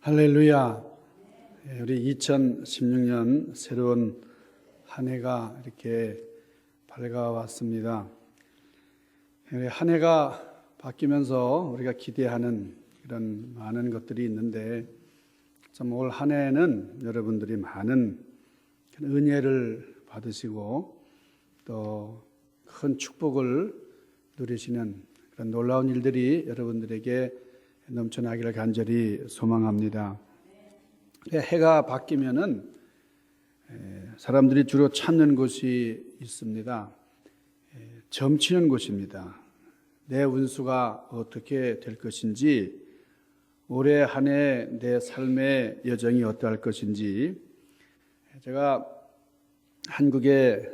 할렐루야. 우리 2016년 새로운 한 해가 이렇게 밝아왔습니다. 한 해가 바뀌면서 우리가 기대하는 그런 많은 것들이 있는데 참 올 한 해는 여러분들이 많은 은혜를 받으시고 또 큰 축복을 누리시는 그런 놀라운 일들이 여러분들에게 넘쳐나기를 간절히 소망합니다. 해가 바뀌면은 사람들이 주로 찾는 곳이 있습니다. 점치는 곳입니다. 내 운수가 어떻게 될 것인지, 올해 한 해 내 삶의 여정이 어떠할 것인지. 제가 한국의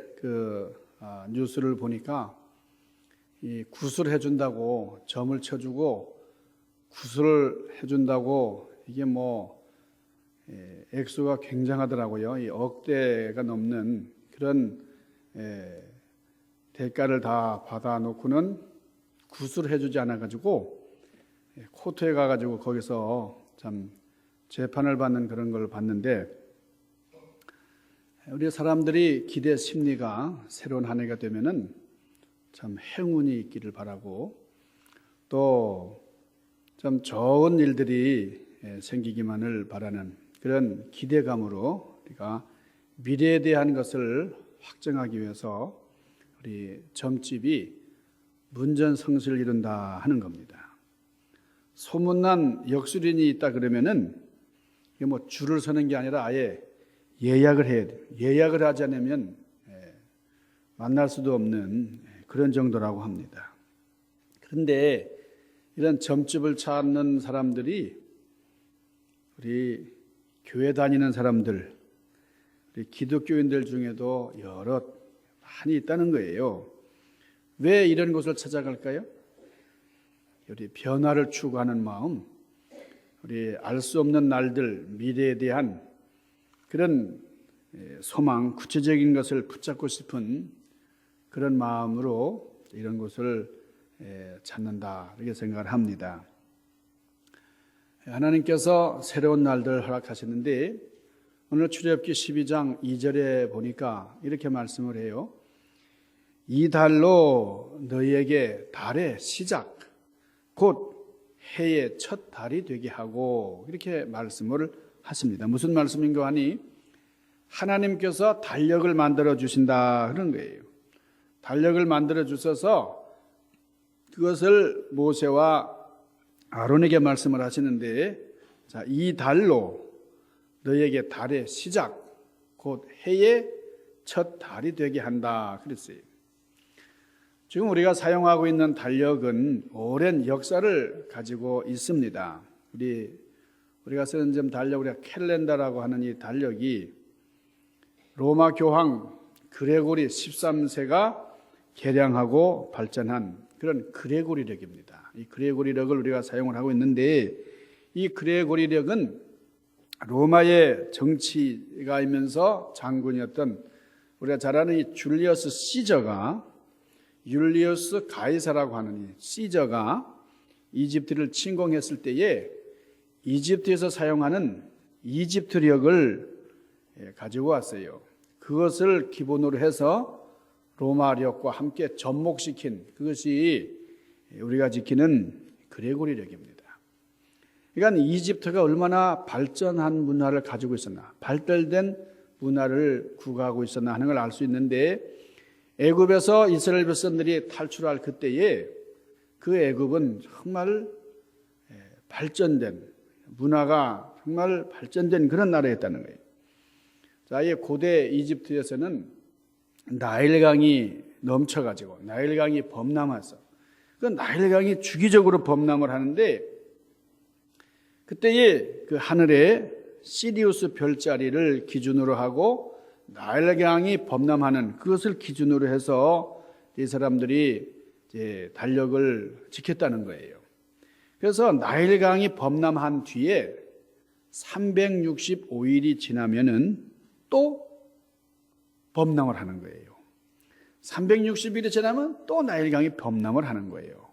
뉴스를 보니까 이 구슬해 준다고, 점을 쳐주고 구슬을 해준다고 이게 액수가 굉장하더라고요. 이 억대가 넘는 그런 대가를 다 받아놓고는 구슬해주지 않아가지고 코트에 가가지고 거기서 참 재판을 받는 그런 걸 봤는데, 우리 사람들이 기대 심리가 새로운 한 해가 되면은 참 행운이 있기를 바라고, 또 좀 좋은 일들이 생기기만을 바라는 그런 기대감으로 우리가 미래에 대한 것을 확정하기 위해서 우리 점집이 문전성시를 이룬다 하는 겁니다. 소문난 역술인이 있다 그러면은 이게 줄을 서는 게 아니라 아예 예약을 해야 돼요. 예약을 하지 않으면 만날 수도 없는 그런 정도라고 합니다. 그런데 이런 점집을 찾는 사람들이 우리 교회 다니는 사람들, 우리 기독교인들 중에도 여러 많이 있다는 거예요. 왜 이런 곳을 찾아갈까요? 우리 변화를 추구하는 마음, 우리 알 수 없는 날들, 미래에 대한 그런 소망, 구체적인 것을 붙잡고 싶은 그런 마음으로 이런 곳을 찾는다, 이렇게 생각을 합니다. 하나님께서 새로운 날들 허락하시는데 오늘 출애굽기 12장 2절에 보니까 이렇게 말씀을 해요. 이 달로 너희에게 달의 시작, 곧 해의 첫 달이 되게 하고, 이렇게 말씀을 하십니다. 무슨 말씀인가 하니 하나님께서 달력을 만들어 주신다 그런 거예요. 달력을 만들어 주셔서 그것을 모세와 아론에게 말씀을 하시는데, 자, 이 달로 너희에게 달의 시작, 곧 해의 첫 달이 되게 한다 그랬어요. 지금 우리가 사용하고 있는 달력은 오랜 역사를 가지고 있습니다. 우리가 쓰는 점 달력, 우리가 캘렌더라고 하는 이 달력이 로마 교황 그레고리 13세가 개량하고 발전한 그런 그레고리력입니다. 이 그레고리력을 우리가 사용을 하고 있는데, 이 그레고리력은 로마의 정치가이면서 장군이었던 우리가 잘 아는 이 줄리어스 시저가, 율리우스 가이사라고 하는 이 시저가 이집트를 침공했을 때에 이집트에서 사용하는 이집트력을 가지고 왔어요. 그것을 기본으로 해서 로마력과 함께 접목시킨 그것이 우리가 지키는 그레고리력입니다. 그러니까 이집트가 얼마나 발전한 문화를 가지고 있었나, 발달된 문화를 구가하고 있었나 하는 걸 알 수 있는데, 애굽에서 이스라엘 백성들이 탈출할 그때에 그 애굽은 정말 발전된 문화가 정말 발전된 그런 나라였다는 거예요. 자, 이 고대 이집트에서는 나일강이 넘쳐가지고 나일강이 범람해서 그 나일강이 주기적으로 범람을 하는데, 그때에 그 하늘에 시리우스 별자리를 기준으로 하고 나일강이 범람하는 그것을 기준으로 해서 이 사람들이 이제 달력을 지켰다는 거예요. 그래서 나일강이 범람한 뒤에 365일이 지나면은 또 범람을 하는 거예요. 360일이 지나면 또 나일강이 범람을 하는 거예요.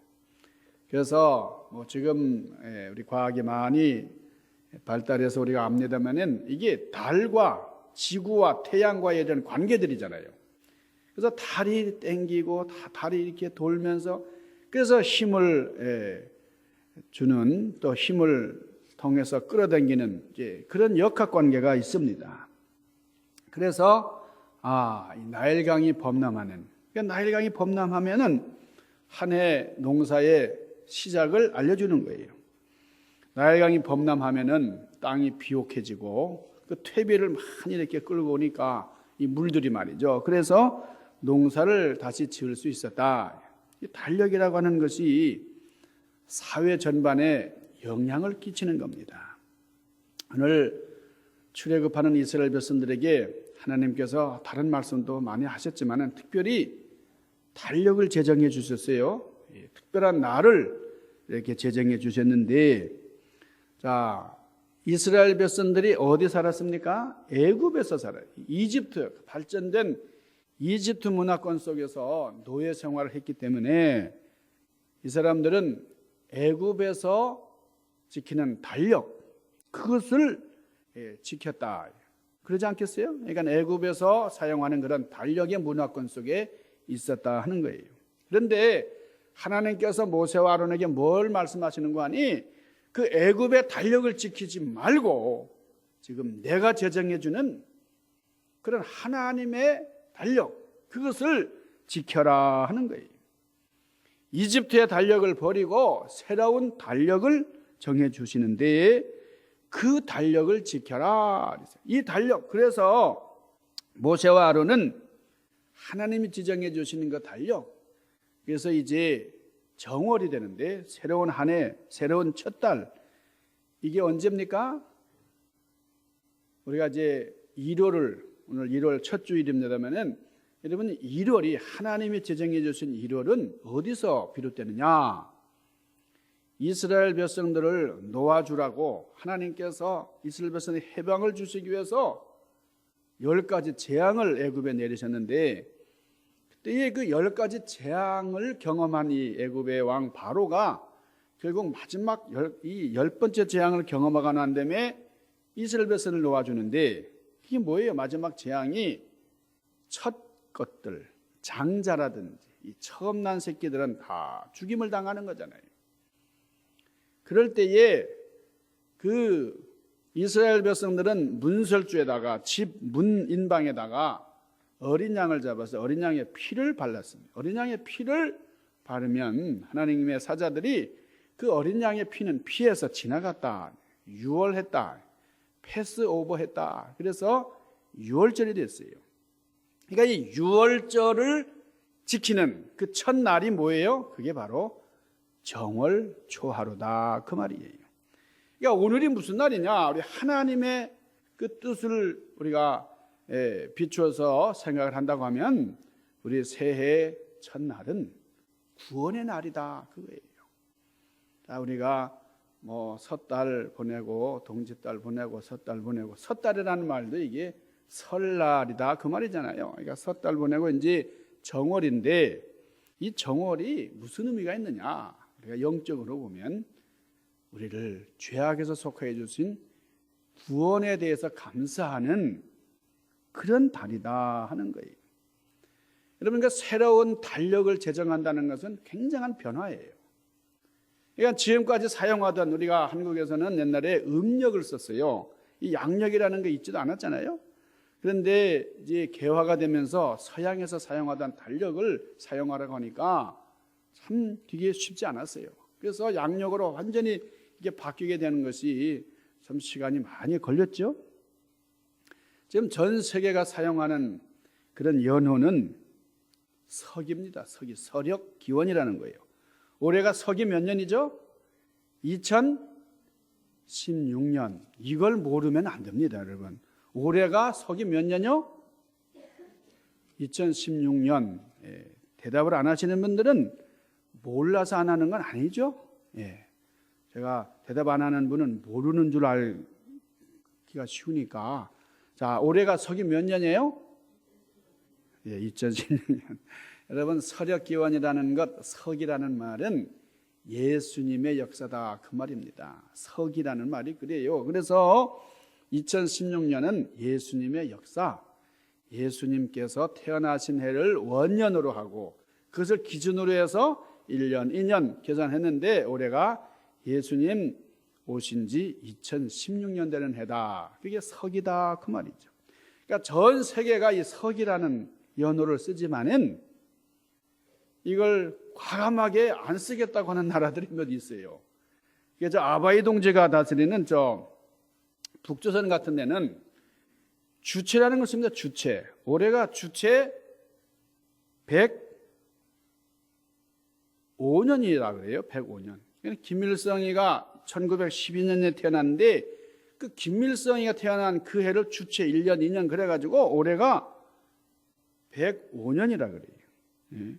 그래서 지금 우리 과학이 많이 발달해서 우리가 압니다마는 이게 달과 지구와 태양과의 이런 관계들이잖아요. 그래서 달이 땡기고 달이 이렇게 돌면서 그래서 힘을 주는 또 힘을 통해서 끌어당기는 그런 역학관계가 있습니다. 그래서 이 나일강이 범람하는, 그러니까 나일강이 범람하면은 한 해 농사의 시작을 알려주는 거예요. 나일강이 범람하면은 땅이 비옥해지고 그 퇴비를 많이 이렇게 끌고 오니까 이 물들이 말이죠. 그래서 농사를 다시 지을 수 있었다. 이 달력이라고 하는 것이 사회 전반에 영향을 끼치는 겁니다. 오늘 출애굽하는 이스라엘 백성들에게 하나님께서 다른 말씀도 많이 하셨지만 특별히 달력을 제정해 주셨어요. 특별한 날을 이렇게 제정해 주셨는데, 자, 이스라엘 백성들이 어디 살았습니까? 애굽에서 살아요. 이집트, 발전된 이집트 문화권 속에서 노예 생활을 했기 때문에 이 사람들은 애굽에서 지키는 달력, 그것을 지켰다. 그러지 않겠어요? 그러니까 애굽에서 사용하는 그런 달력의 문화권 속에 있었다 하는 거예요. 그런데 하나님께서 모세와 아론에게 뭘 말씀하시는 거 아니? 그 애굽의 달력을 지키지 말고 지금 내가 제정해 주는 그런 하나님의 달력, 그것을 지켜라 하는 거예요. 이집트의 달력을 버리고 새로운 달력을 정해 주시는데 그 달력을 지켜라. 이 달력, 그래서 모세와 아론은 하나님이 지정해 주시는 그 달력, 그래서 이제 정월이 되는데 새로운 한 해, 새로운 첫 달, 이게 언제입니까? 우리가 이제 1월을, 오늘 1월 첫 주일입니다만은 여러분 1월이 하나님이 제정해 주신 1월은 어디서 비롯되느냐? 이스라엘 백성들을 놓아주라고 하나님께서 이스라엘 백성의 해방을 주시기 위해서 10가지 재앙을 애굽에 내리셨는데 그때의 그 10가지 재앙을 경험한 이 애굽의 왕 바로가 결국 마지막 이 10번째 재앙을 경험하고 난 다음에 이스라엘 백성을 놓아주는데 그게 뭐예요? 마지막 재앙이 첫 것들, 장자라든지 이 처음 난 새끼들은 다 죽임을 당하는 거잖아요. 그럴 때에 그 이스라엘 백성들은 문설주에다가 집 문 인방에다가 어린 양을 잡아서 어린 양의 피를 발랐습니다. 어린 양의 피를 바르면 하나님의 사자들이 그 어린 양의 피는 피해서 지나갔다, 유월했다, 패스오버했다. 그래서 유월절이 됐어요. 그러니까 이 유월절을 지키는 그 첫날이 뭐예요? 그게 바로 정월 초하루다, 그 말이에요. 그러니까 오늘이 무슨 날이냐? 우리 하나님의 그 뜻을 우리가 비추어서 생각을 한다고 하면 우리 새해 첫날은 구원의 날이다, 그거예요. 자, 우리가 뭐 섣달 보내고 동짓달 보내고 섣달 보내고, 섣달이라는 말도 이게 설날이다 그 말이잖아요. 그러니까 섣달 보내고 이제 정월인데 이 정월이 무슨 의미가 있느냐? 우리가 영적으로 보면 우리를 죄악에서 속하게 해주신 구원에 대해서 감사하는 그런 달이다 하는 거예요. 여러분, 그 새로운 달력을 제정한다는 것은 굉장한 변화예요. 그러니까 지금까지 사용하던, 우리가 한국에서는 옛날에 음력을 썼어요. 이 양력이라는 게 있지도 않았잖아요. 그런데 이제 개화가 되면서 서양에서 사용하던 달력을 사용하라고 하니까 참 되게 쉽지 않았어요. 그래서 양력으로 완전히 이게 바뀌게 되는 것이 좀 시간이 많이 걸렸죠. 지금 전 세계가 사용하는 그런 연호는 서기입니다. 서기, 서력 기원이라는 거예요. 올해가 서기 몇 년이죠? 2016년. 이걸 모르면 안 됩니다, 여러분. 올해가 서기 몇 년이요? 2016년. 대답을 안 하시는 분들은 몰라서 안 하는 건 아니죠? 제가 대답 안 하는 분은 모르는 줄 알기가 쉬우니까. 자, 올해가 서기 몇 년이에요? 2016년. 여러분, 서력기원이라는 것, 석이라는 말은 예수님의 역사다 그 말입니다. 서기라는 말이 그래요. 그래서 2016년은 예수님의 역사, 예수님께서 태어나신 해를 원년으로 하고 그것을 기준으로 해서 1년, 2년 계산했는데 올해가 예수님 오신 지 2016년 되는 해다. 그게 서기다 그 말이죠. 그러니까 전 세계가 이 서기라는 연호를 쓰지만은 이걸 과감하게 안 쓰겠다고 하는 나라들이 몇 있어요. 이게 저 아바이 동지가 다스리는 저 북조선 같은 데는 주체라는 걸 씁니다. 주체. 올해가 주체 105년이라 그래요. 105년. 김일성이가 1912년에 태어났는데 그 김일성이가 태어난 그 해를 주체 1년, 2년 그래가지고 올해가 105년이라 그래요.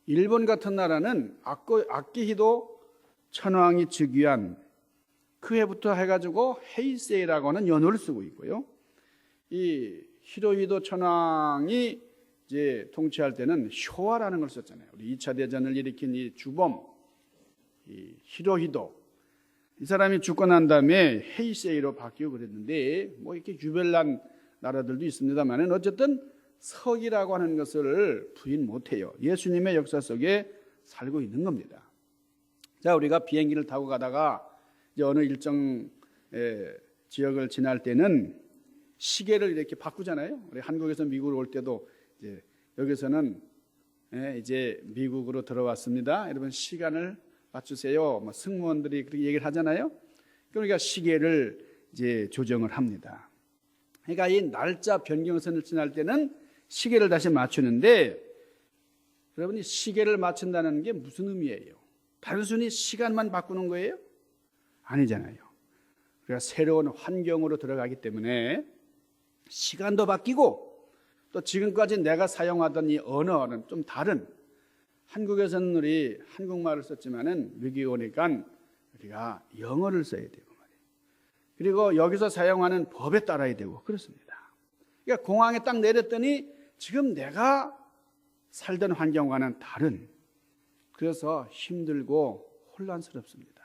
일본 같은 나라는 아키히도 천황이 즉위한 그 해부터 해가지고 헤이세이라고 하는 연호를 쓰고 있고요. 이 히로히도 천황이 이제 통치할 때는 쇼와라는 걸 썼잖아요. 우리 2차 대전을 일으킨 이 주범, 이 히로히도. 이 사람이 죽고 난 다음에 헤이세이로 바뀌고 그랬는데 뭐 이렇게 유별난 나라들도 있습니다만 어쨌든 서기라고 하는 것을 부인 못해요. 예수님의 역사 속에 살고 있는 겁니다. 자, 우리가 비행기를 타고 가다가 이제 어느 일정 지역을 지날 때는 시계를 이렇게 바꾸잖아요. 우리 한국에서 미국으로 올 때도 이제 여기서는 이제 미국으로 들어왔습니다. 여러분 시간을 맞추세요. 뭐 승무원들이 그렇게 얘기를 하잖아요. 그러니까 시계를 이제 조정을 합니다. 그러니까 이 날짜 변경선을 지날 때는 시계를 다시 맞추는데 여러분이 시계를 맞춘다는 게 무슨 의미예요? 단순히 시간만 바꾸는 거예요? 아니잖아요. 그러니까 새로운 환경으로 들어가기 때문에 시간도 바뀌고 또 지금까지 내가 사용하던 이 언어는 좀 다른, 한국에서는 우리 한국말을 썼지만은 미국에 오니까 우리가 영어를 써야 되고 말이에요. 그리고 여기서 사용하는 법에 따라야 되고 그렇습니다. 그러니까 공항에 딱 내렸더니 지금 내가 살던 환경과는 다른, 그래서 힘들고 혼란스럽습니다.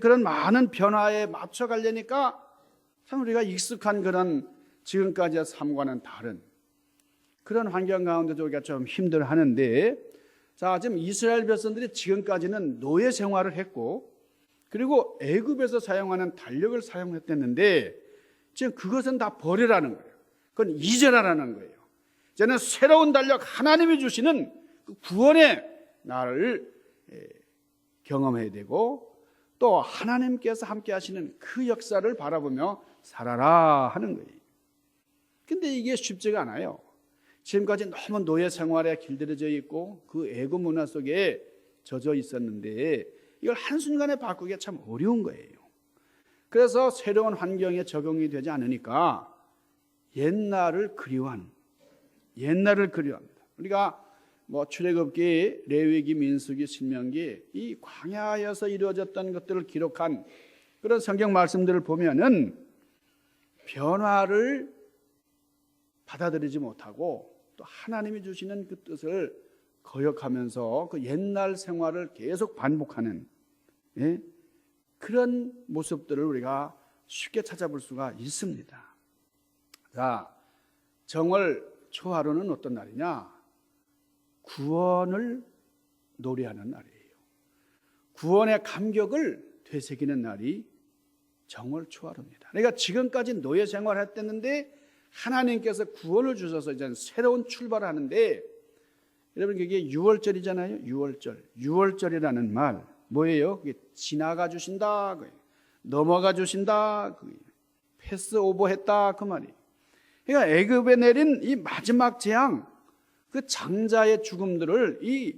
그런 많은 변화에 맞춰 가려니까 참 우리가 익숙한 그런 지금까지의 삶과는 다른 그런 환경 가운데서 우리가 좀 힘들어하는데, 자, 지금 이스라엘 백성들이 지금까지는 노예 생활을 했고 그리고 애굽에서 사용하는 달력을 사용했댔는데 지금 그것은 다 버리라는 거예요. 그건 잊으라는 거예요. 이제는 새로운 달력, 하나님이 주시는 그 구원의 날을 경험해야 되고 또 하나님께서 함께 하시는 그 역사를 바라보며 살아라 하는 거예요. 근데 이게 쉽지가 않아요. 지금까지 너무 노예 생활에 길들여져 있고 그 애국 문화 속에 젖어 있었는데 이걸 한순간에 바꾸기가 참 어려운 거예요. 그래서 새로운 환경에 적용이 되지 않으니까 옛날을 그리워합니다. 우리가 뭐 출애굽기, 레위기, 민수기, 신명기 이 광야에서 이루어졌던 것들을 기록한 그런 성경 말씀들을 보면은 변화를 받아들이지 못하고 또 하나님이 주시는 그 뜻을 거역하면서 그 옛날 생활을 계속 반복하는 그런 모습들을 우리가 쉽게 찾아볼 수가 있습니다. 자, 정월 초하루는 어떤 날이냐? 구원을 노래하는 날이에요. 구원의 감격을 되새기는 날이 정월 초하루입니다. 그러니까 지금까지 노예 생활했댔는데 하나님께서 구원을 주셔서 이제 새로운 출발을 하는데, 여러분 그게 6월절이잖아요. 6월절이라는 말 뭐예요? 그게 지나가 주신다, 넘어가 주신다, 패스 오버했다 그 말이에요. 그러니까 애굽에 내린 이 마지막 재앙, 그 장자의 죽음들을 이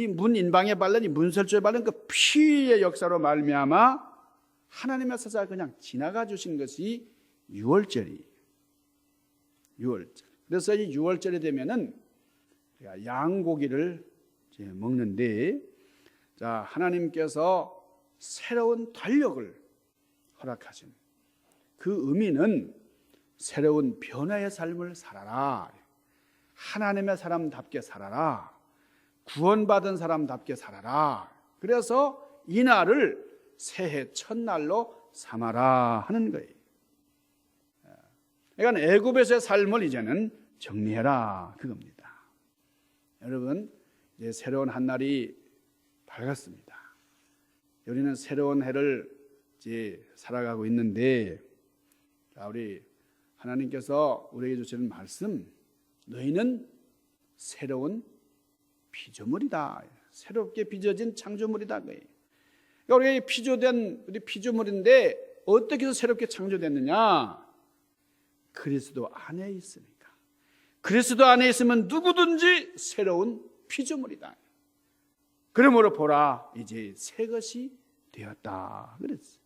문인방에 바른 이 문설주에 바른 그 피의 역사로 말미암아 하나님의 사자가 그냥 지나가 주신 것이 6월절이에요. 6월절. 그래서 이 6월절이 되면은 우리가 양고기를 이제 먹는데, 자, 하나님께서 새로운 달력을 허락하신 그 의미는 새로운 변화의 삶을 살아라, 하나님의 사람답게 살아라, 구원받은 사람답게 살아라. 그래서 이날을 새해 첫날로 삼아라 하는 거예요. 그러니까 애굽에서의 삶을 이제는 정리해라 그겁니다. 여러분, 이제 새로운 한 날이 밝았습니다. 우리는 새로운 해를 이제 살아가고 있는데, 우리 하나님께서 우리에게 주시는 말씀, 너희는 새로운 피조물이다. 새롭게 빚어진 창조물이다. 그러니까 우리가 피조된 우리 피조물인데 어떻게 해서 새롭게 창조됐느냐? 그리스도 안에 있으니까. 그리스도 안에 있으면 누구든지 새로운 피조물이다. 그러므로 보라, 이제 새 것이 되었다 그랬어요.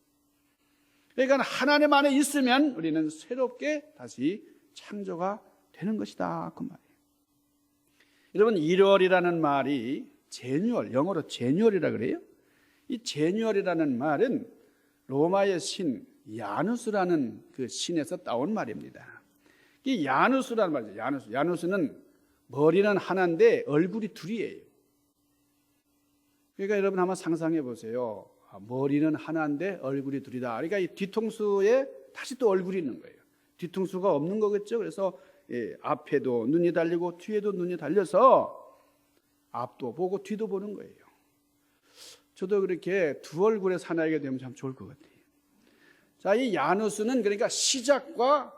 그러니까 하나님 안에 있으면 우리는 새롭게 다시 창조가 되는 것이다 그 말이에요. 여러분, 1월이라는 말이 제뉴얼, 영어로 제뉴얼이라 그래요. 이 제뉴얼이라는 말은 로마의 신 야누스라는 그 신에서 따온 말입니다. 이 야누스라는 말이죠. 야누스는 머리는 하나인데 얼굴이 둘이에요. 그러니까 여러분 한번 상상해 보세요. 머리는 하나인데 얼굴이 둘이다. 그러니까 이 뒤통수에 다시 또 얼굴이 있는 거예요. 뒤통수가 없는 거겠죠. 그래서 앞에도 눈이 달리고 뒤에도 눈이 달려서 앞도 보고 뒤도 보는 거예요. 저도 그렇게 두 얼굴의 사나이가 되면 참 좋을 것 같아요. 자, 이 야누스는 그러니까 시작과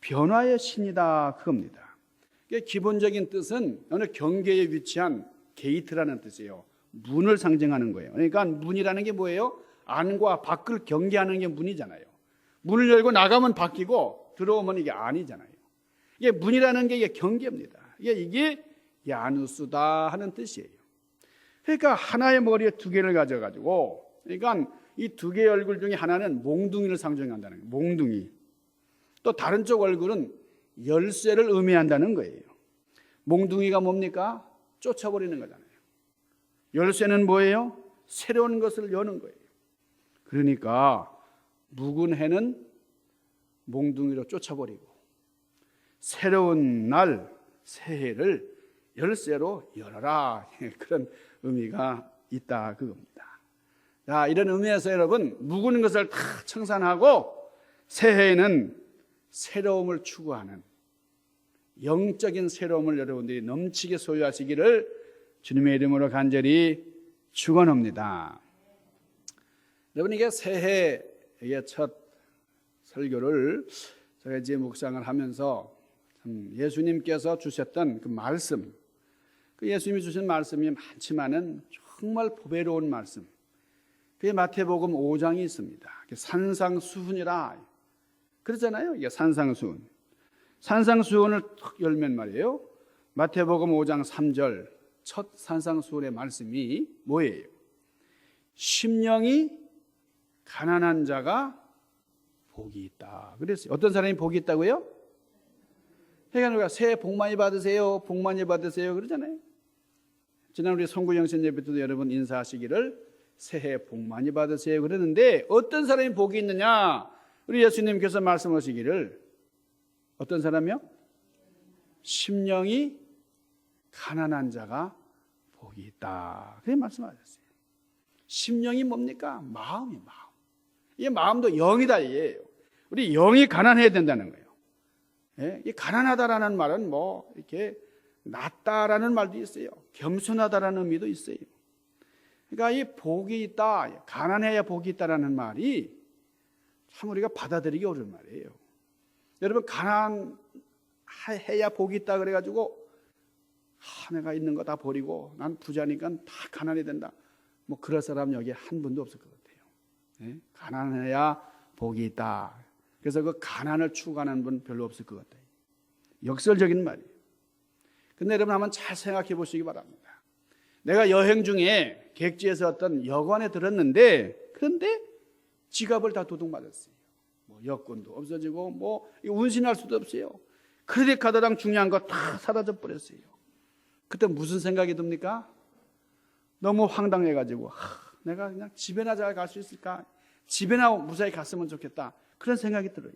변화의 신이다 그겁니다. 기본적인 뜻은 어느 경계에 위치한 게이트라는 뜻이에요. 문을 상징하는 거예요. 그러니까 문이라는 게 뭐예요? 안과 밖을 경계하는 게 문이잖아요. 문을 열고 나가면 바뀌고 들어오면 이게 안이잖아요. 이게 문이라는 게 이게 경계입니다. 이게 야누스다 하는 뜻이에요. 그러니까 하나의 머리에 두 개를 가져가지고, 그러니까 이 두 개의 얼굴 중에 하나는 몽둥이를 상징한다는 거예요. 몽둥이. 또 다른 쪽 얼굴은 열쇠를 의미한다는 거예요. 몽둥이가 뭡니까? 쫓아버리는 거잖아요. 열쇠는 뭐예요? 새로운 것을 여는 거예요. 그러니까 묵은 해는 몽둥이로 쫓아버리고 새로운 날 새해를 열쇠로 열어라, 그런 의미가 있다 그겁니다. 자, 이런 의미에서 여러분, 묵은 것을 다 청산하고 새해에는 새로움을 추구하는 영적인 새로움을 여러분들이 넘치게 소유하시기를 주님의 이름으로 간절히 축원합니다. 여러분, 이게 새해의 첫 설교를 제가 이제 묵상을 하면서 예수님께서 주셨던 그 말씀, 그 예수님이 주신 말씀이 많지만은 정말 보배로운 말씀, 그게 마태복음 5장이 있습니다. 산상수훈이라 그러잖아요. 이게 산상수훈. 산상수훈을 탁 열면 말이에요, 마태복음 5장 3절 첫 산상수훈의 말씀이 뭐예요? 심령이 가난한 자가 복이 있다 그랬어요. 어떤 사람이 복이 있다고요? 그러니까 우리가 새해 복 많이 받으세요, 복 많이 받으세요 그러잖아요. 지난 우리 송구영신 예배 때도 여러분 인사하시기를 새해 복 많이 받으세요 그러는데, 어떤 사람이 복이 있느냐? 우리 예수님께서 말씀하시기를 어떤 사람이요? 심령이 가난한 자가 복이 있다 그렇게 말씀하셨어요. 심령이 뭡니까? 마음이 마음. 이 마음도 영이다 이예요. 우리 영이 가난해야 된다는 거예요. 예? 이 가난하다라는 말은 뭐 이렇게 낮다라는 말도 있어요. 겸손하다라는 의미도 있어요. 그러니까 이 복이 있다, 가난해야 복이 있다라는 말이 참 우리가 받아들이기 어려운 말이에요. 여러분, 가난해야 복이 있다 그래가지고 내가 있는 거 다 버리고 난 부자니까 다 가난해야 된다, 뭐 그럴 사람 여기 한 분도 없을 것 같아요. 예? 가난해야 복이 있다. 그래서 그 가난을 추구하는 분 별로 없을 것 같아요. 역설적인 말이에요. 근데 여러분 한번 잘 생각해 보시기 바랍니다. 내가 여행 중에 객지에서 어떤 여관에 들었는데, 그런데 지갑을 다 도둑맞았어요. 뭐 여권도 없어지고 뭐 운신할 수도 없어요. 크레딧 카드랑 중요한 거 다 사라져 버렸어요. 그때 무슨 생각이 듭니까? 너무 황당해가지고 내가 그냥 집에나 잘 갈 수 있을까? 집에나 무사히 갔으면 좋겠다, 그런 생각이 들어요.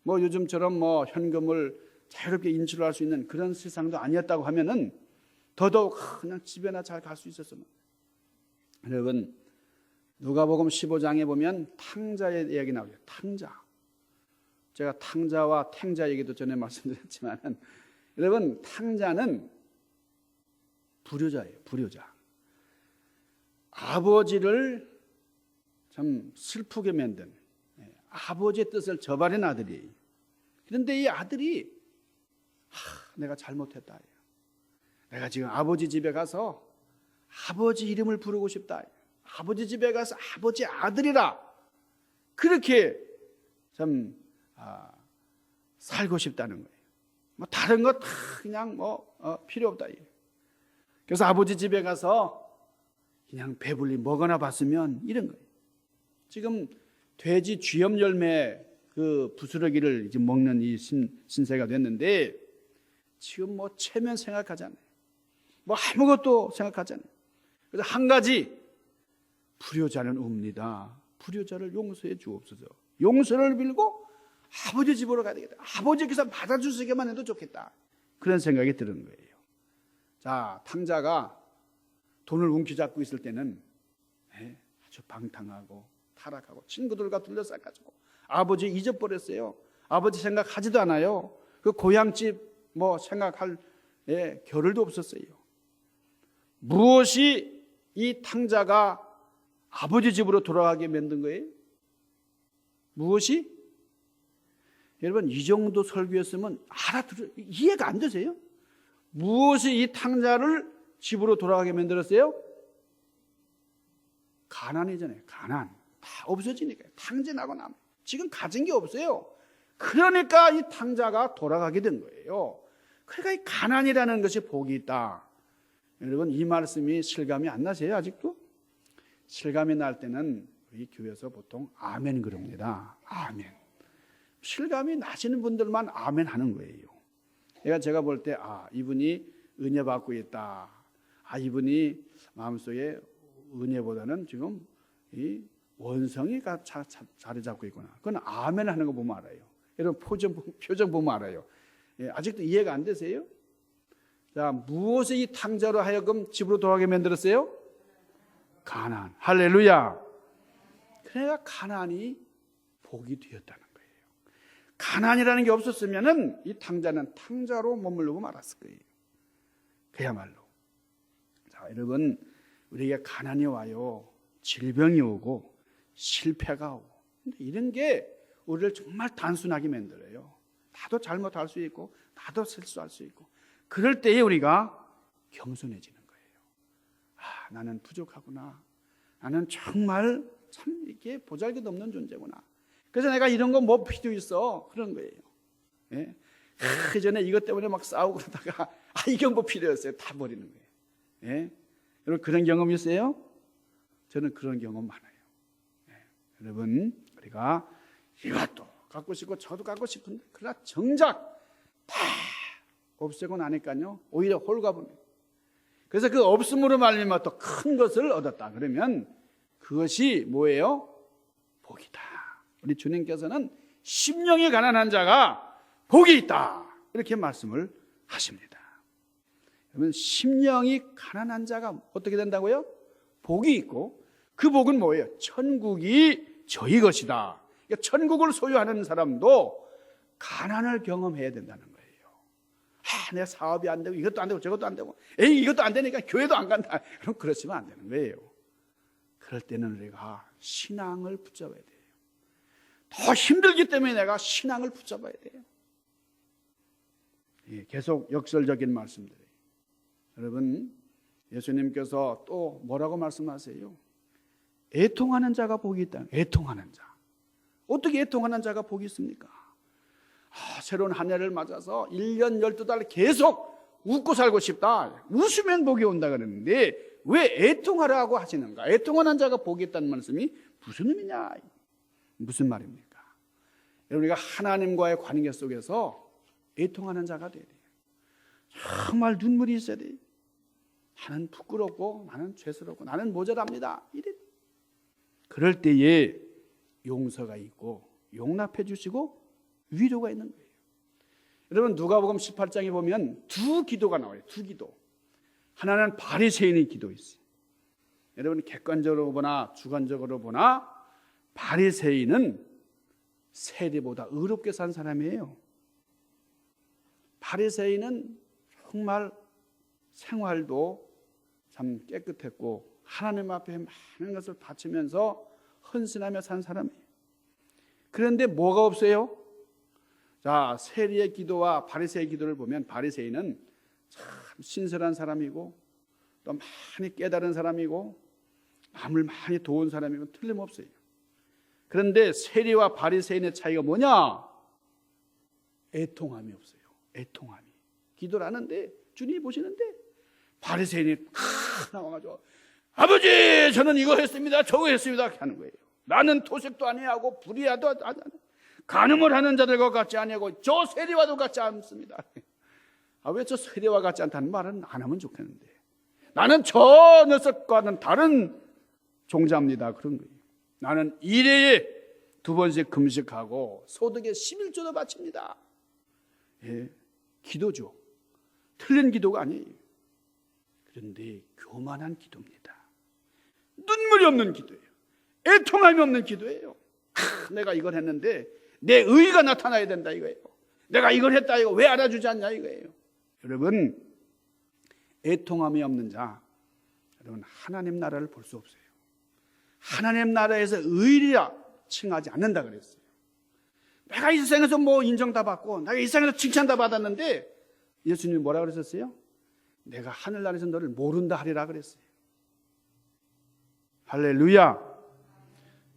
뭐 요즘처럼 뭐 현금을 자유롭게 인출할 수 있는 그런 세상도 아니었다고 하면은 더더욱 그냥 집에나 잘 갈 수 있었으면. 여러분, 누가복음 15장에 보면 탕자의 이야기 나오죠. 탕자. 제가 탕자와 탱자 얘기도 전에 말씀드렸지만, 여러분, 탕자는 불효자예요. 불효자. 아버지를 참 슬프게 만든, 아버지의 뜻을 저버린 아들이에요. 그런데 이 아들이 내가 잘못했다. 내가 지금 아버지 집에 가서 아버지 이름을 부르고 싶다. 아버지 집에 가서 아버지 아들이라 그렇게 참 살고 싶다는 거예요. 뭐 다른 거 다 그냥 필요 없다. 그래서 아버지 집에 가서 그냥 배불리 먹어나 봤으면 이런 거예요. 지금 돼지 쥐염 열매 그 부스러기를 이제 먹는 이 신세가 됐는데 지금 뭐 체면 생각하잖아요. 뭐 아무것도 생각하잖아요. 그래서 한 가지, 불효자는 옵니다. 불효자를 용서해 주옵소서. 용서를 빌고 아버지 집으로 가야 되겠다. 아버지께서 받아주시기만 해도 좋겠다. 그런 생각이 드는 거예요. 자, 탕자가 돈을 움켜잡고 있을 때는 아주 방탕하고 타락하고 친구들과 둘러싸가지고 아버지 잊어버렸어요. 아버지 생각하지도 않아요. 그 고향집 뭐 생각할 겨를도 없었어요. 무엇이 이 탕자가 아버지 집으로 돌아가게 만든 거예요? 무엇이? 여러분, 이 정도 설교였으면 이해가 안 되세요? 무엇이 이 탕자를 집으로 돌아가게 만들었어요? 가난이잖아요. 가난. 다 없어지니까요. 탕진하고 나면 지금 가진 게 없어요. 그러니까 이 탕자가 돌아가게 된 거예요. 그러니까 이 가난이라는 것이 복이 있다. 여러분, 이 말씀이 실감이 안 나세요? 아직도? 실감이 날 때는 우리 교회에서 보통 아멘 그럽니다. 아멘. 실감이 나시는 분들만 아멘 하는 거예요. 제가 볼 때 이분이 은혜 받고 있다. 이분이 마음속에 은혜보다는 지금 이 원성이 자리 잡고 있구나. 그건 아멘 하는 거 보면 알아요. 여러분, 표정 보면 알아요. 아직도 이해가 안 되세요? 자, 무엇이 이 탕자로 하여금 집으로 돌아가게 만들었어요? 가난. 할렐루야. 그래야 가난이 복이 되었다는 거예요. 가난이라는 게 없었으면은 이 탕자는 탕자로 머물르고 말았을 거예요. 그야말로. 자, 여러분, 우리에게 가난이 와요. 질병이 오고 실패가 오고. 근데 이런 게 우리를 정말 단순하게 만들어요. 나도 잘못할 수 있고 나도 실수할 수 있고. 그럴 때에 우리가 겸손해지는 거예요. 나는 부족하구나. 나는 정말 참 이렇게 보잘것없는 존재구나. 그래서 내가 이런 거 뭐 필요 있어? 그런 거예요. 그 전에 이것 때문에 막 싸우고 그러다가 이건 뭐 필요했어요? 다 버리는 거예요. 여러분, 그런 경험 있어요? 저는 그런 경험 많아요. 여러분, 우리가 이것도 갖고 싶고 저도 갖고 싶은데 그러나 정작 다 없애고 나니까요 오히려 홀가분해요. 그래서 그 없음으로 말미암아 또 큰 것을 얻었다. 그러면 그것이 뭐예요? 복이다. 우리 주님께서는 심령이 가난한 자가 복이 있다. 이렇게 말씀을 하십니다. 그러면 심령이 가난한 자가 어떻게 된다고요? 복이 있고, 그 복은 뭐예요? 천국이 저희 것이다. 그러니까 천국을 소유하는 사람도 가난을 경험해야 된다는 거예요. 내 사업이 안 되고 이것도 안 되고 저것도 안 되고 이것도 안 되니까 교회도 안 간다. 그럼 그러시면 안 되는 거예요. 그럴 때는 우리가 신앙을 붙잡아야 돼요. 더 힘들기 때문에 내가 신앙을 붙잡아야 돼요. 계속 역설적인 말씀들이에요. 여러분, 예수님께서 또 뭐라고 말씀하세요? 애통하는 자가 복이 있다. 애통하는 자. 어떻게 애통하는 자가 복이 있습니까? 새로운 한 해를 맞아서 1년 12달 계속 웃고 살고 싶다. 웃으면 복이 온다 그러는데 왜 애통하라고 하시는가? 애통하는 자가 복이 있다는 말씀이 무슨 의미냐? 무슨 말입니까? 우리가 하나님과의 관계 속에서 애통하는 자가 돼야 돼요. 정말 눈물이 있어야 돼요. 나는 부끄럽고 나는 죄스럽고 나는 모자랍니다. 이래. 그럴 때에 용서가 있고 용납해 주시고 위로가 있는 거예요. 여러분, 누가복음 18장에 보면 두 기도가 나와요. 두 기도. 하나는 바리새인의 기도였어요. 여러분 객관적으로 보나 주관적으로 보나 바리새인은 세리보다 의롭게 산 사람이에요. 바리새인은 정말 생활도 참 깨끗했고 하나님 앞에 많은 것을 바치면서 헌신하며 산 사람이에요. 그런데 뭐가 없어요? 자, 세리의 기도와 바리새의 기도를 보면 바리새인은 참 신실한 사람이고 또 많이 깨달은 사람이고 마음을 많이 도운 사람이고 틀림없어요. 그런데 세리와 바리새인의 차이가 뭐냐? 애통함이 없어요. 애통함이. 기도를 하는데 주님이 보시는데 바리새인이 나와가지고 아버지 저는 이거 했습니다 저거 했습니다 하는 거예요. 나는 토색도 아니하고 불의하도 아니 간음을 하는 자들과 같지 아니하고 저 세리와도 같지 않습니다. 왜 저 세리와 같지 않다는 말은 안 하면 좋겠는데 나는 저 녀석과는 다른 종자입니다 그런 거예요. 나는 일회에 2번씩 금식하고 소득의 11조도 바칩니다. 예, 기도죠. 틀린 기도가 아니에요. 그런데 교만한 기도입니다. 눈물이 없는 기도예요. 애통함이 없는 기도예요. 내가 이걸 했는데 내 의의가 나타나야 된다 이거예요. 내가 이걸 했다 이거 왜 알아주지 않냐 이거예요. 여러분 애통함이 없는 자 여러분 하나님 나라를 볼 수 없어요. 하나님 나라에서 의리라 칭하지 않는다 그랬어요. 내가 이 세상에서 뭐 인정 다 받고 내가 이 세상에서 칭찬 다 받았는데 예수님이 뭐라 그러셨어요? 내가 하늘나라에서 너를 모른다 하리라 그랬어요. 할렐루야.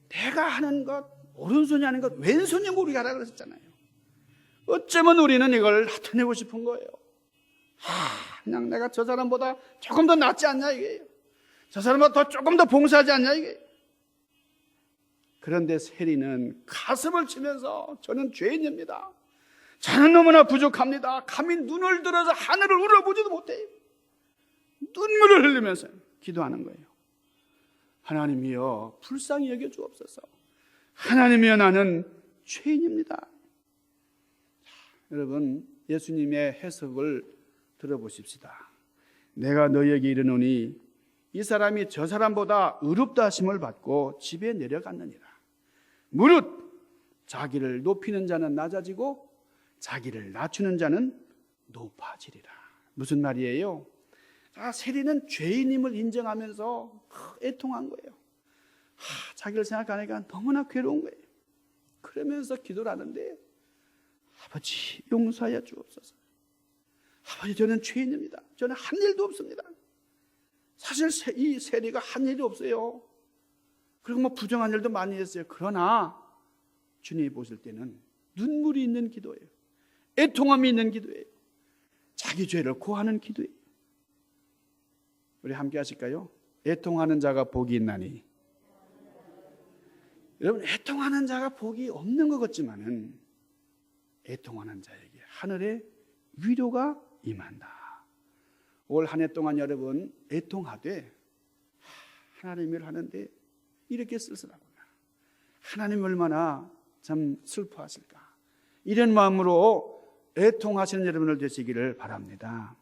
내가 하는 것 오른손이 하는 것 왼손이 모르게 하라 그랬었잖아요. 어쩌면 우리는 이걸 나타내고 싶은 거예요. 그냥 내가 저 사람보다 조금 더 낫지 않냐 이게요. 저 사람보다 조금 더 봉사하지 않냐 이게. 그런데 세리는 가슴을 치면서 저는 죄인입니다. 저는 너무나 부족합니다. 감히 눈을 들어서 하늘을 울어보지도 못해요. 눈물을 흘리면서 기도하는 거예요. 하나님이여 불쌍히 여겨 주옵소서. 하나님이여 나는 죄인입니다. 여러분 예수님의 해석을 들어보십시다. 내가 너희에게 이르노니 이 사람이 저 사람보다 의롭다 하심을 받고 집에 내려갔느니라. 무릇 자기를 높이는 자는 낮아지고 자기를 낮추는 자는 높아지리라. 무슨 말이에요? 세리는 죄인임을 인정하면서 애통한 거예요. 자기를 생각하니까 너무나 괴로운 거예요. 그러면서 기도를 하는데 아버지 용서하여 주옵소서. 아버지 저는 죄인입니다. 저는 한 일도 없습니다. 사실 이 세리가 한 일이 없어요. 그리고 뭐 부정한 일도 많이 했어요. 그러나 주님이 보실 때는 눈물이 있는 기도예요. 애통함이 있는 기도예요. 자기 죄를 고하는 기도예요. 우리 함께 하실까요? 애통하는 자가 복이 있나니. 여러분 애통하는 자가 복이 없는 것 같지만은 애통하는 자에게 하늘의 위로가 임한다. 올 한 해 동안 여러분 애통하되 하나님 일 하는데 이렇게 쓸쓸하구나. 하나님 얼마나 참 슬퍼하실까. 이런 마음으로 애통하시는 여러분들 되시기를 바랍니다.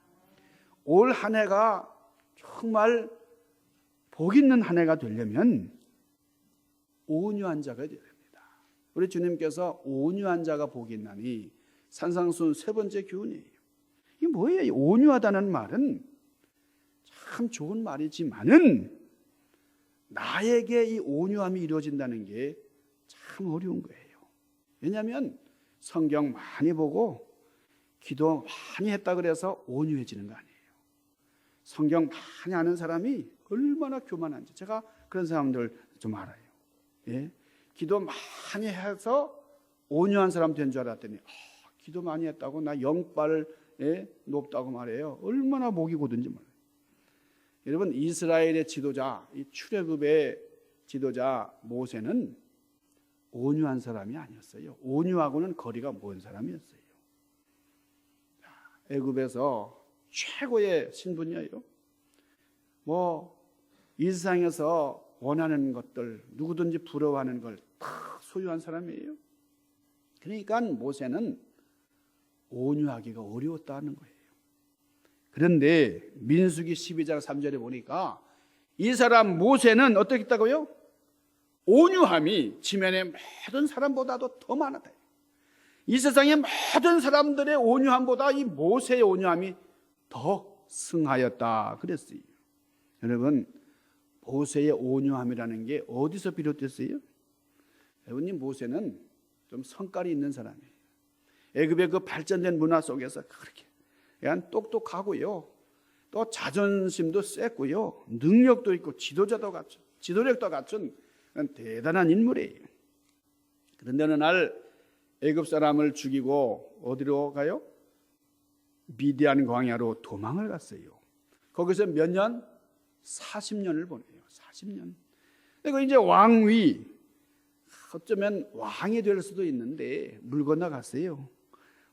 올 한 해가 정말 복 있는 한 해가 되려면 온유한 자가 되어야 됩니다. 우리 주님께서 온유한 자가 복이 있나니 산상수훈 3번째 교훈이에요. 이게 뭐예요? 이 온유하다는 말은 참 좋은 말이지만은 나에게 이 온유함이 이루어진다는 게 참 어려운 거예요. 왜냐하면 성경 많이 보고 기도 많이 했다 그래서 온유해지는 거 아니에요. 성경 많이 아는 사람이 얼마나 교만한지 제가 그런 사람들 좀 알아요. 예? 기도 많이 해서 온유한 사람 된 줄 알았더니 기도 많이 했다고 나 영빨 높다고 말해요. 얼마나 목이 고든지 몰라요. 여러분 이스라엘의 지도자, 이 출애굽의 지도자 모세는 온유한 사람이 아니었어요. 온유하고는 거리가 먼 사람이었어요. 애굽에서 최고의 신분이에요. 이 세상에서 원하는 것들, 누구든지 부러워하는 걸 다 소유한 사람이에요. 그러니까 모세는 온유하기가 어려웠다는 거예요. 그런데 민수기 12장 3절에 보니까 이 사람 모세는 어떻게 했다고요? 온유함이 지면의 모든 사람보다도 더 많았다. 이 세상의 모든 사람들의 온유함보다 이 모세의 온유함이 더 승하였다 그랬어요. 여러분, 모세의 온유함이라는 게 어디서 비롯됐어요? 여러분님, 모세는 좀 성깔이 있는 사람이에요. 애굽의 그 발전된 문화 속에서 그렇게 그냥 똑똑하고요, 또 자존심도 셌고요, 능력도 있고 지도력도 갖춘 대단한 인물이에요. 그런데 어느 날 애굽 사람을 죽이고 어디로 가요? 미디안 광야로 도망을 갔어요. 거기서 몇 년? 40년을 보내요. 40년. 그리고 이제 왕위, 어쩌면 왕이 될 수도 있는데 물 건너갔어요.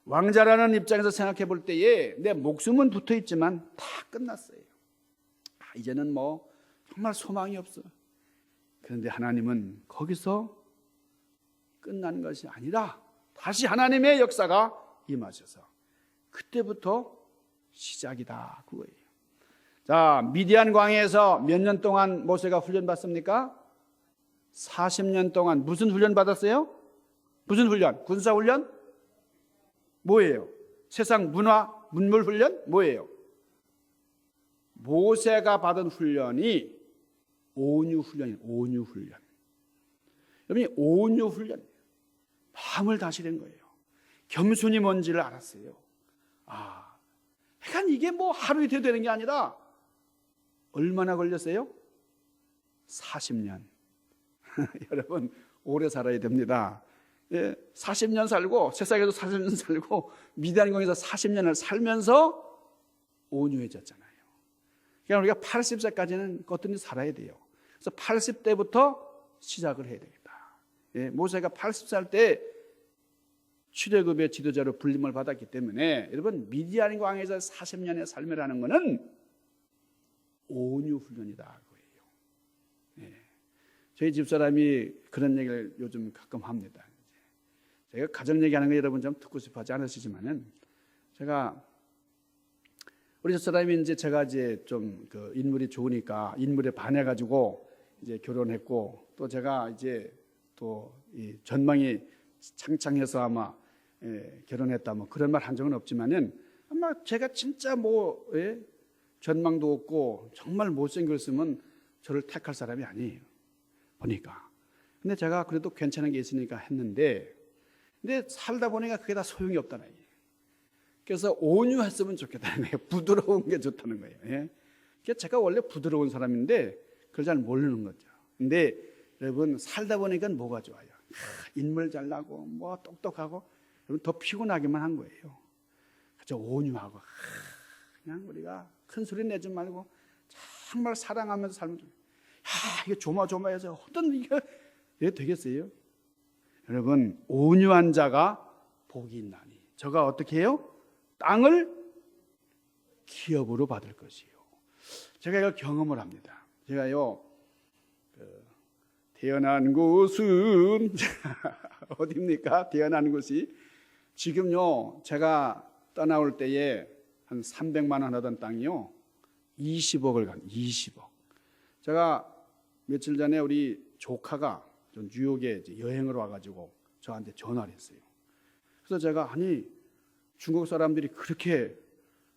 왕자라는 입장에서 생각해 볼 때에 내 목숨은 붙어 있지만 다 끝났어요. 이제는 뭐 정말 소망이 없어. 그런데 하나님은 거기서 끝난 것이 아니라 다시 하나님의 역사가 임하셔서 그때부터 시작이다 그거예요. 자, 미디안 광야에서 몇 년 동안 모세가 훈련 받습니까? 40년 동안. 무슨 훈련 받았어요? 무슨 훈련? 군사 훈련? 뭐예요? 세상 문화, 문물 훈련? 뭐예요? 모세가 받은 훈련이 온유 훈련이에요. 온유 훈련. 여러분이 온유 훈련, 마음을 다스리는 거예요. 겸손이 뭔지를 알았어요. 그러니까 이게 뭐 하루 이틀 되는 게 아니라 얼마나 걸렸어요? 40년. 여러분, 오래 살아야 됩니다. 40년 살고, 세상에도 40년 살고, 미디안 광야에서 40년을 살면서 온유해졌잖아요. 그러니까 우리가 80세까지는 어떤지 살아야 돼요. 그래서 80대부터 시작을 해야 되겠다. 모세가 80살 때 출애굽의 지도자로 불림을 받았기 때문에 여러분, 미디안 광야에서 40년의 삶이라는 것은 온유 훈련이다 그거예요. 저희 집사람이 그런 얘기를 요즘 가끔 합니다. 제가 가정 얘기하는 거 여러분 좀 듣고 싶어 하지 않으시지만은, 제가 우리 집사람이 이제 제가 이제 좀 그 인물이 좋으니까 인물에 반해가지고 이제 결혼했고, 또 제가 이제 또 이 전망이 창창해서 아마 결혼했다 뭐 그런 말 한 적은 없지만은, 아마 제가 진짜 뭐 전망도 없고 정말 못생겼으면 저를 택할 사람이 아니에요, 보니까. 근데 제가 그래도 괜찮은 게 있으니까 했는데, 근데 살다 보니까 그게 다 소용이 없다는 얘기예요. 그래서 온유했으면 좋겠다는 거예요. 부드러운 게 좋다는 거예요. 그러니까 제가 원래 부드러운 사람인데 그걸 잘 모르는 거죠. 근데 여러분, 살다 보니까 뭐가 좋아요? 인물 잘나고 뭐 똑똑하고, 여러분 더 피곤하기만 한 거예요. 그저 온유하고, 그냥 우리가 큰 소리 내지 말고 정말 사랑하면서 살면 좀, 이게 조마조마해서 어떤 이게 되겠어요? 여러분, 온유한 자가 복이 있나니 저가 어떻게 해요? 땅을 기업으로 받을 것이요. 제가 이거 경험을 합니다. 제가요, 태어난 곳은 어디입니까? 태어난 곳이 지금요, 제가 떠나올 때에 한 300만 원 하던 땅이요, 20억을 간 20억. 제가 며칠 전에 우리 조카가 뉴욕에 여행을 와가지고 저한테 전화를 했어요. 그래서 제가, 아니 중국 사람들이 그렇게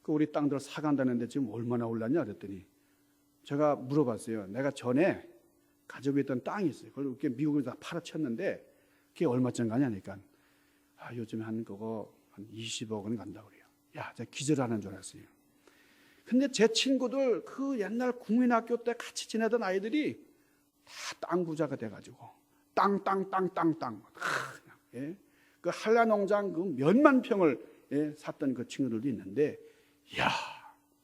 우리 땅들 사간다는데 지금 얼마나 올랐냐 그랬더니, 제가 물어봤어요. 내가 전에 가지고 있던 땅이 있어요. 그걸 이렇게 미국에서 다 팔아쳤는데 그게 얼마쯤 가냐니까, 요즘에 한 20억 원 간다고 그래요. 야, 제가 기절하는 줄 알았어요. 근데 제 친구들, 그 옛날 국민학교 때 같이 지내던 아이들이 다 땅 부자가 돼가지고 땅 그 한라농장 그 몇만 평을 샀던 그 친구들도 있는데, 야,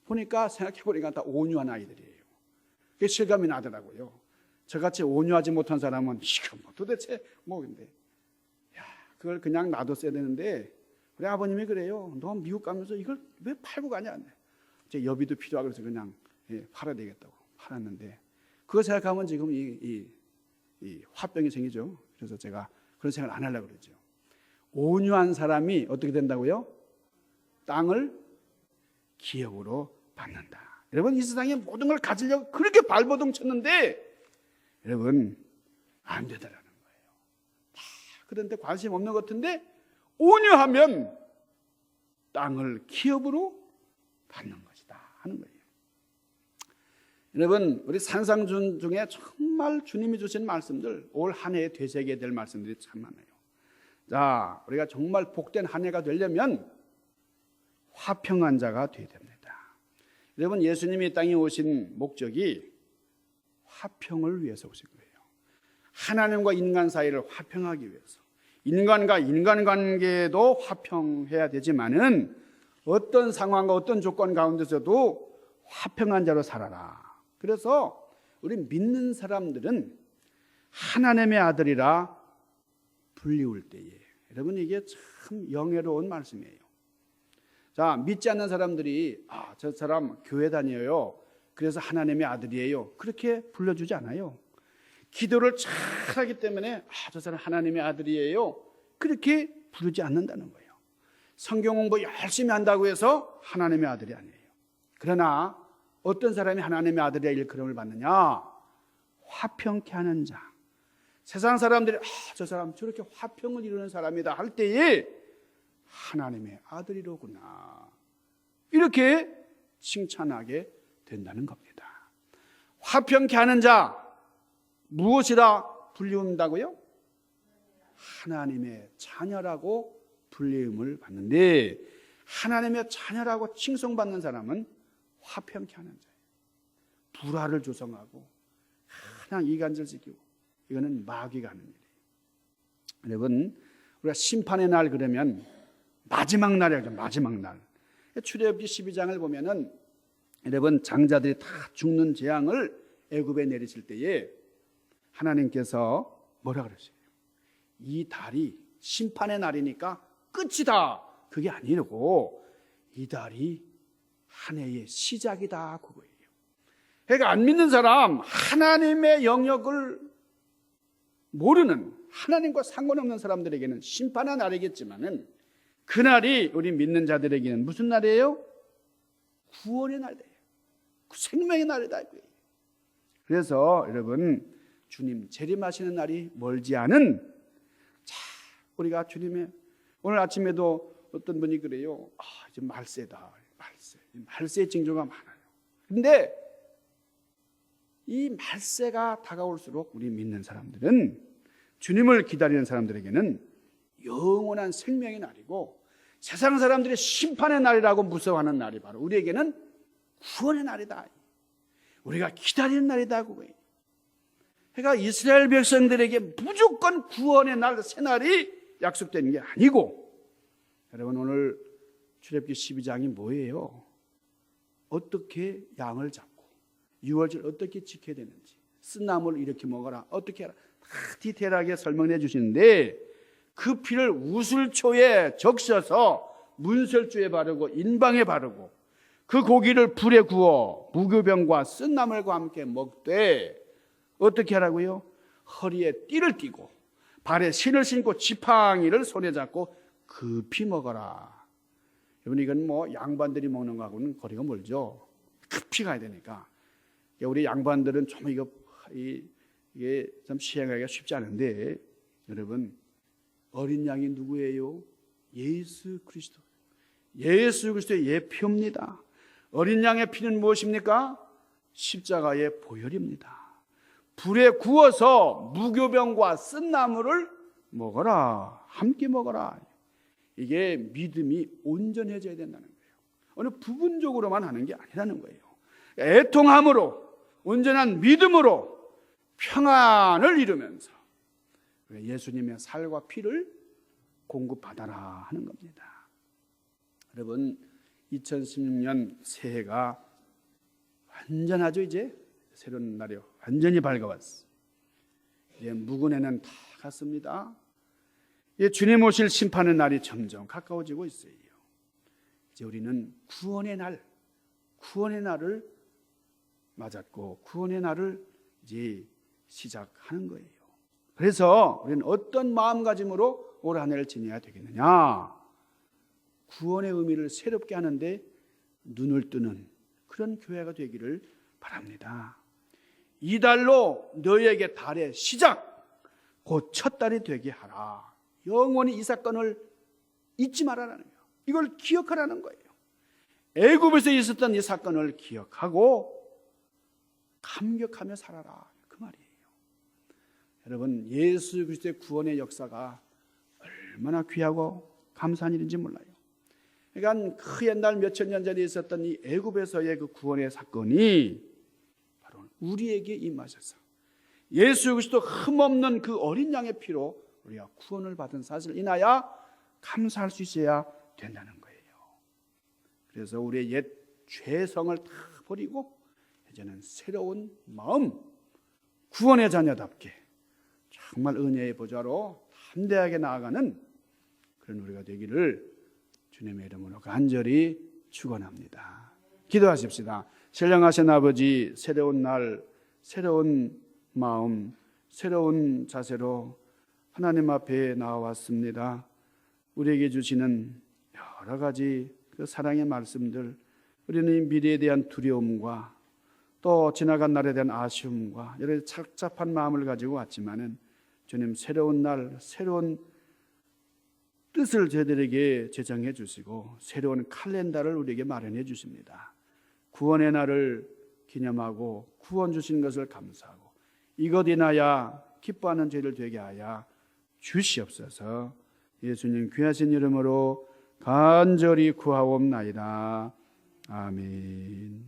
보니까 생각해보니까 다 온유한 아이들이에요. 그게 실감이 나더라고요. 저같이 온유하지 못한 사람은 이거 뭐 도대체 뭐인데, 야, 그걸 그냥 놔뒀어야 되는데, 우리 아버님이 그래요. 너 미국 가면서 이걸 왜 팔고 가냐? 제 여비도 필요하고 그래서 그냥 팔아야 되겠다고 팔았는데, 그거 생각하면 지금 이 화병이 생기죠. 그래서 제가 그런 생각을 안 하려고 그러죠. 온유한 사람이 어떻게 된다고요? 땅을 기업으로 받는다. 여러분, 이 세상에 모든 걸 가지려고 그렇게 발버둥 쳤는데 여러분 안 되더라는 거예요. 다 그런데 관심 없는 것 같은데 온유하면 땅을 기업으로 받는 것이다 하는 거예요. 여러분, 우리 산상준 중에 정말 주님이 주신 말씀들, 올 한 해에 되새겨야 될 말씀들이 참 많아요. 자, 우리가 정말 복된 한 해가 되려면 화평한 자가 되어야 됩니다. 여러분, 예수님이 이 땅에 오신 목적이 화평을 위해서 오신 거예요. 하나님과 인간 사이를 화평하기 위해서. 인간과 인간관계도 화평해야 되지만은 어떤 상황과 어떤 조건 가운데서도 화평한 자로 살아라. 그래서 우리 믿는 사람들은 하나님의 아들이라 불리울 때에, 여러분 이게 참 영예로운 말씀이에요. 자, 믿지 않는 사람들이 저 사람 교회 다녀요, 그래서 하나님의 아들이에요, 그렇게 불러주지 않아요. 기도를 잘하기 때문에 저 사람 하나님의 아들이에요, 그렇게 부르지 않는다는 거예요. 성경 공부 열심히 한다고 해서 하나님의 아들이 아니에요. 그러나 어떤 사람이 하나님의 아들이라 일컬음을 받느냐? 화평케 하는 자. 세상 사람들이 저 사람 저렇게 화평을 이루는 사람이다 할 때에 하나님의 아들이로구나, 이렇게 칭찬하게 된다는 겁니다. 화평케 하는 자, 무엇이라 불리운다고요? 하나님의 자녀라고 불리음을 받는데, 하나님의 자녀라고 칭송받는 사람은 화평케 하는 자예요. 불화를 조성하고 그냥 이간질시키고, 이거는 마귀가 하는 일이에요. 여러분, 우리가 심판의 날 그러면 마지막 날이죠. 마지막 날. 출애굽기 12장을 보면은 여러분, 장자들이 다 죽는 재앙을 애굽에 내리실 때에 하나님께서 뭐라 그러세요? 이 달이 심판의 날이니까 끝이다, 그게 아니고 이 달이 한 해의 시작이다, 그거예요. 그러니까 안 믿는 사람, 하나님의 영역을 모르는, 하나님과 상관없는 사람들에게는 심판의 날이겠지만은 그날이 우리 믿는 자들에게는 무슨 날이에요? 구원의 날이에요. 생명의 날이다. 그래서 여러분, 주님 재림하시는 날이 멀지 않은, 자, 우리가 주님의, 오늘 아침에도 어떤 분이 그래요. 이제 말세다. 말세의 징조가 많아요. 근데 이 말세가 다가올수록 우리 믿는 사람들은, 주님을 기다리는 사람들에게는 영원한 생명의 날이고, 세상 사람들이 심판의 날이라고 무서워하는 날이 바로 우리에게는 구원의 날이다. 우리가 기다리는 날이다, 그거예요. 그러니까 이스라엘 백성들에게 무조건 구원의 날, 새날이 약속되는 게 아니고, 여러분 오늘 출애굽기 12장이 뭐예요? 어떻게 양을 잡고 유월절 어떻게 지켜야 되는지, 쓴 나무를 이렇게 먹어라, 어떻게 해라, 다 디테일하게 설명해 주시는데, 그 피를 우슬초에 적셔서 문설주에 바르고 인방에 바르고 그 고기를 불에 구워 무교병과 쓴 나물과 함께 먹되 어떻게 하라고요? 허리에 띠를 띠고 발에 신을 신고 지팡이를 손에 잡고 급히 먹어라. 여러분, 이건 뭐 양반들이 먹는 거하고는 거리가 멀죠. 급히 가야 되니까. 우리 양반들은 좀 이게 좀 시행하기가 쉽지 않은데, 여러분, 어린 양이 누구예요? 예수 그리스도. 예수 그리스도의 예표입니다. 어린 양의 피는 무엇입니까? 십자가의 보혈입니다. 불에 구워서 무교병과 쓴 나물을 먹어라, 함께 먹어라. 이게 믿음이 온전해져야 된다는 거예요. 어느 부분적으로만 하는 게 아니라는 거예요. 애통함으로, 온전한 믿음으로 평안을 이루면서 예수님의 살과 피를 공급받아라 하는 겁니다. 여러분, 2016년 새해가 완전하죠. 이제 새로운 날이 완전히 밝아왔어요. 이제 묵은 해는 다 갔습니다. 이제 주님 오실 심판의 날이 점점 가까워지고 있어요. 이제 우리는 구원의 날을 맞았고 구원의 날을 이제 시작하는 거예요. 그래서 우리는 어떤 마음가짐으로 올 한 해를 지내야 되겠느냐? 구원의 의미를 새롭게 하는데 눈을 뜨는 그런 교회가 되기를 바랍니다. 이달로 너희에게 달의 시작, 곧 첫 달이 되게 하라. 영원히 이 사건을 잊지 말아라는 거예요. 이걸 기억하라는 거예요. 애굽에서 있었던 이 사건을 기억하고 감격하며 살아라, 그 말이에요. 여러분, 예수 그리스도의 구원의 역사가 얼마나 귀하고 감사한 일인지 몰라요. 그러니까 그 옛날 몇천 년 전에 있었던 이 애굽에서의 그 구원의 사건이 바로 우리에게 임하셔서 예수 그리스도 흠없는 그 어린 양의 피로 우리가 구원을 받은 사실을 인하여 감사할 수 있어야 된다는 거예요. 그래서 우리의 옛 죄성을 다 버리고 이제는 새로운 마음, 구원의 자녀답게 정말 은혜의 보좌로 담대하게 나아가는 그런 우리가 되기를 주님의 이름으로 간절히 축원합니다. 기도하십시다. 신령하신 아버지, 새로운 날, 새로운 마음, 새로운 자세로 하나님 앞에 나와왔습니다. 우리에게 주시는 여러 가지 그 사랑의 말씀들, 우리는 미래에 대한 두려움과 또 지나간 날에 대한 아쉬움과 여러 착잡한 마음을 가지고 왔지만은 주님, 새로운 날, 새로운 뜻을 저희들에게 제정해 주시고 새로운 칼렌더를 우리에게 마련해 주십니다. 구원의 날을 기념하고 구원 주신 것을 감사하고 이것 인하여 기뻐하는 저희를 되게 하여 주시옵소서. 예수님 귀하신 이름으로 간절히 구하옵나이다. 아멘.